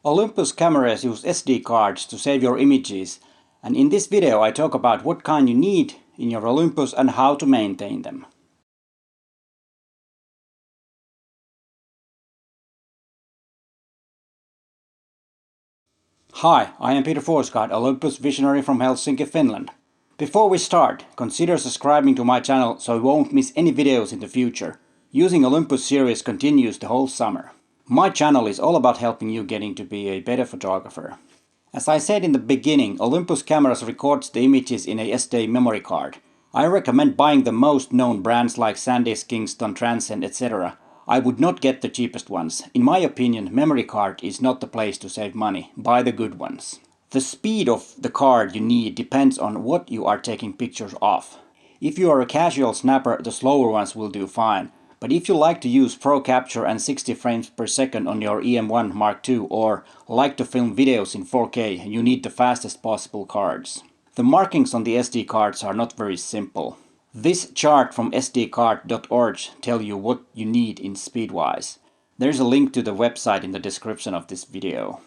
Olympus cameras use SD cards to save your images, and in this video I talk about what kind you need in your Olympus and how to maintain them. Hi, I am Peter Forsgaard, Olympus visionary from Helsinki, Finland. Before we start, consider subscribing to my channel so you won't miss any videos in the future. Using Olympus series continues the whole summer. My channel is all about helping you getting to be a better photographer. As I said in the beginning, Olympus cameras records the images in a SD memory card. I recommend buying the most known brands like SanDisk, Kingston, Transcend, etc. I would not get the cheapest ones. In my opinion, memory card is not the place to save money. Buy the good ones. The speed of the card you need depends on what you are taking pictures of. If you are a casual snapper, the slower ones will do fine. But if you like to use Pro Capture and 60 frames per second on your EM1 Mark II or like to film videos in 4K, you need the fastest possible cards. The markings on the SD cards are not very simple. This chart from sdcard.org tells you what you need in speed-wise. There's a link to the website in the description of this video.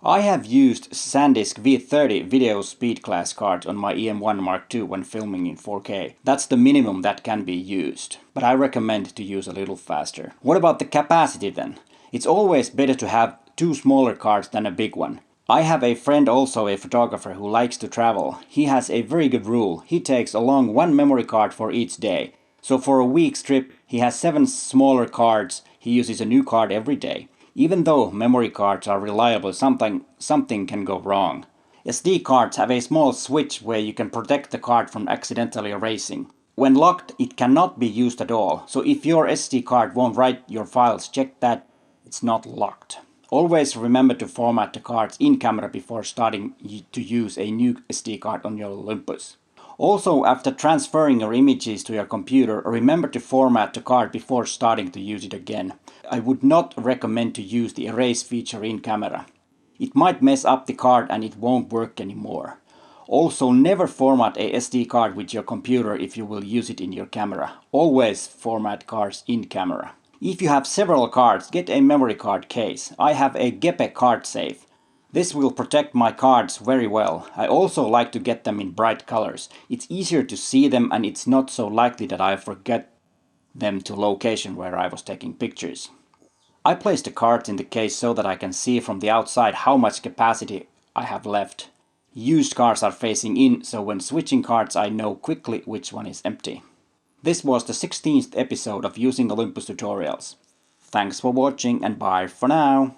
I have used SanDisk V30 video speed class cards on my EM1 Mark II when filming in 4K. That's the minimum that can be used, but I recommend to use a little faster. What about the capacity then? It's always better to have two smaller cards than a big one. I have a friend, also a photographer, who likes to travel. He has a very good rule. He takes along one memory card for each day. So for a week's trip, he has 7 smaller cards. He uses a new card every day. Even though memory cards are reliable, something can go wrong. SD cards have a small switch where you can protect the card from accidentally erasing. When locked, it cannot be used at all. So if your SD card won't write your files, check that it's not locked. Always remember to format the cards in camera before starting to use a new SD card on your Olympus. Also, after transferring your images to your computer, remember to format the card before starting to use it again. I would not recommend to use the erase feature in camera. It might mess up the card and it won't work anymore. Also, never format a SD card with your computer if you will use it in your camera. Always format cards in camera. If you have several cards, get a memory card case. I have a Gepe card safe. This will protect my cards very well. I also like to get them in bright colors. It's easier to see them and it's not so likely that I forget them to location where I was taking pictures. I place the cards in the case so that I can see from the outside how much capacity I have left. Used cards are facing in, so when switching cards I know quickly which one is empty. This was the 16th episode of Using Olympus Tutorials. Thanks for watching and bye for now!